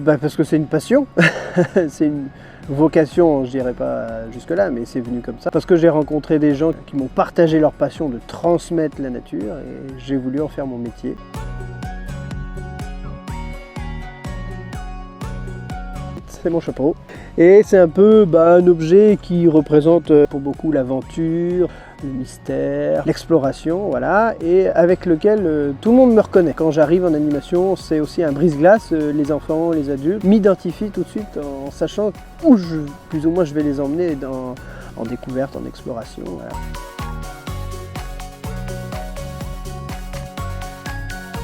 Parce que c'est une passion, c'est une vocation, je dirais pas jusque-là, mais c'est venu comme ça. Parce que j'ai rencontré des gens qui m'ont partagé leur passion de transmettre la nature et j'ai voulu en faire mon métier. C'est mon chapeau. Et c'est un peu un objet qui représente pour beaucoup l'aventure, le mystère, l'exploration, voilà, et avec lequel tout le monde me reconnaît. Quand j'arrive en animation, c'est aussi un brise-glace, les enfants, les adultes m'identifient tout de suite en sachant où plus ou moins je vais les emmener en découverte, en exploration. Voilà.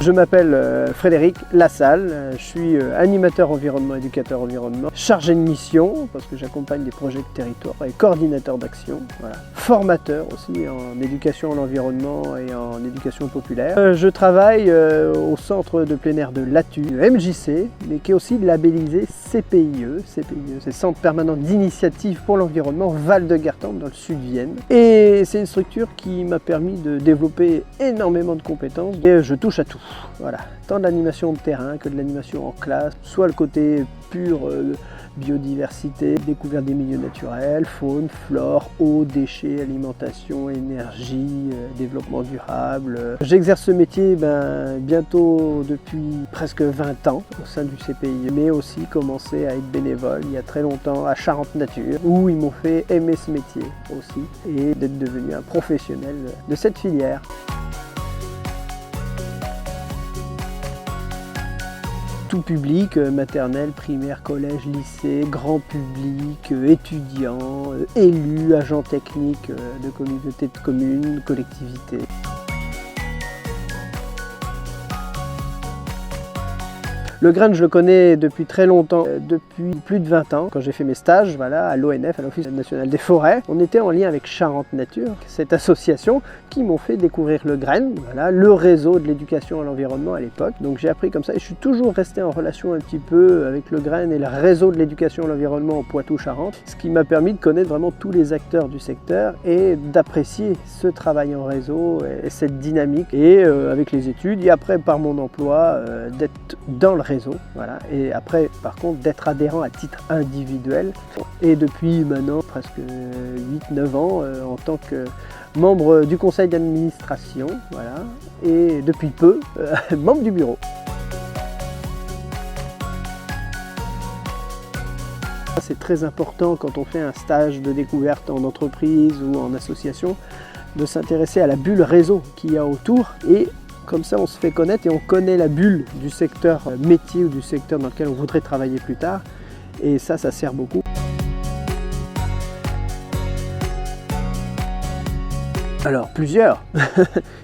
Je m'appelle Frédéric Lassalle, je suis animateur environnement, éducateur environnement, chargé de mission parce que j'accompagne des projets de territoire et coordinateur d'action, voilà. Formateur aussi en éducation à l'environnement et en éducation populaire. Je travaille au centre de plein air de Latu, MJC, mais qui est aussi labellisé CPIE, c'est Centre permanent d'initiative pour l'environnement Val-de-Gartempe dans le sud de Vienne. Et c'est une structure qui m'a permis de développer énormément de compétences et je touche à tout. Voilà, tant de l'animation de terrain que de l'animation en classe, soit le côté pur biodiversité, découverte des milieux naturels, faune, flore, eau, déchets, alimentation, énergie, développement durable. J'exerce ce métier bientôt depuis presque 20 ans au sein du CPI, mais aussi commencé à être bénévole il y a très longtemps à Charente Nature, où ils m'ont fait aimer ce métier aussi et d'être devenu un professionnel de cette filière. Tout public, maternelle, primaire, collège, lycée, grand public, étudiants, élus, agents techniques de communautés de communes, collectivités. Le grain, je le connais depuis très longtemps, depuis plus de 20 ans, quand j'ai fait mes stages à l'ONF, à l'Office national des forêts. On était en lien avec Charente Nature, cette association qui m'ont fait découvrir le grain, le réseau de l'éducation à l'environnement à l'époque. Donc j'ai appris comme ça et je suis toujours resté en relation un petit peu avec le grain et le réseau de l'éducation à l'environnement au Poitou-Charentes, ce qui m'a permis de connaître vraiment tous les acteurs du secteur et d'apprécier ce travail en réseau et cette dynamique. Et avec les études et après par mon emploi, d'être dans le réseau, et après par contre d'être adhérent à titre individuel et depuis maintenant presque 8-9 ans en tant que membre du conseil d'administration, et depuis peu membre du bureau. C'est très important quand on fait un stage de découverte en entreprise ou en association de s'intéresser à la bulle réseau qu'il y a autour et comme ça, on se fait connaître et on connaît la bulle du secteur métier ou du secteur dans lequel on voudrait travailler plus tard. Et ça sert beaucoup. Alors, plusieurs.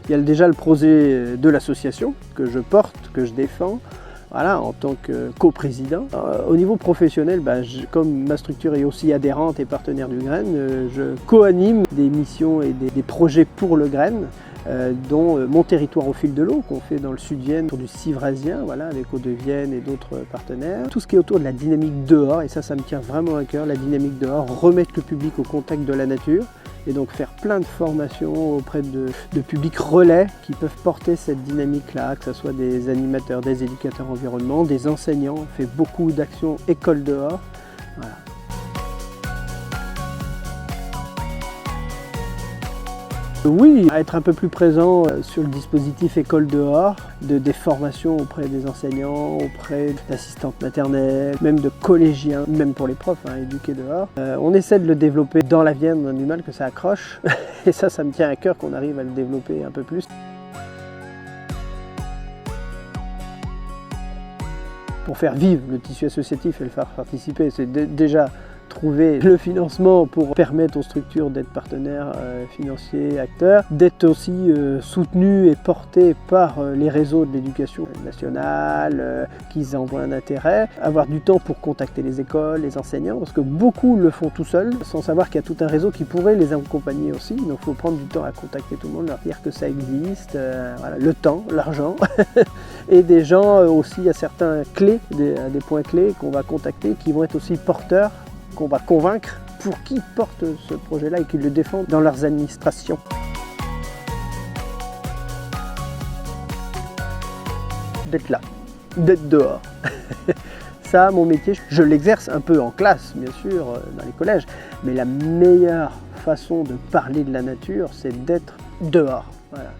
Il y a déjà le projet de l'association que je porte, que je défends, en tant que coprésident. Au niveau professionnel, comme ma structure est aussi adhérente et partenaire du grain, je co-anime des missions et des projets pour le grain. Dont mon territoire au fil de l'eau qu'on fait dans le sud de Vienne, autour du Civrasien, avec Eau de Vienne et d'autres partenaires. Tout ce qui est autour de la dynamique dehors, et ça me tient vraiment à cœur, la dynamique dehors, remettre le public au contact de la nature et donc faire plein de formations auprès de publics relais qui peuvent porter cette dynamique-là, que ce soit des animateurs, des éducateurs environnement, des enseignants. On fait beaucoup d'actions école dehors. Voilà. Oui, être un peu plus présent sur le dispositif école dehors, des formations auprès des enseignants, auprès d'assistantes maternelles, même de collégiens, même pour les profs, éduqués dehors. On essaie de le développer dans la Vienne, on a du mal que ça accroche, et ça me tient à cœur qu'on arrive à le développer un peu plus. Pour faire vivre le tissu associatif et le faire participer, c'est déjà trouver le financement pour permettre aux structures d'être partenaires financiers, acteurs, d'être aussi soutenus et portés par les réseaux de l'éducation nationale, qu'ils envoient un intérêt, avoir du temps pour contacter les écoles, les enseignants, parce que beaucoup le font tout seuls, sans savoir qu'il y a tout un réseau qui pourrait les accompagner aussi, donc il faut prendre du temps à contacter tout le monde, leur dire que ça existe, le temps, l'argent, et des gens aussi à certains clés, des points clés qu'on va contacter, qui vont être aussi porteurs, qu'on va convaincre pour qu'ils portent ce projet-là et qu'ils le défendent dans leurs administrations. D'être là, d'être dehors. Ça, mon métier, je l'exerce un peu en classe, bien sûr, dans les collèges, mais la meilleure façon de parler de la nature, c'est d'être dehors. Voilà.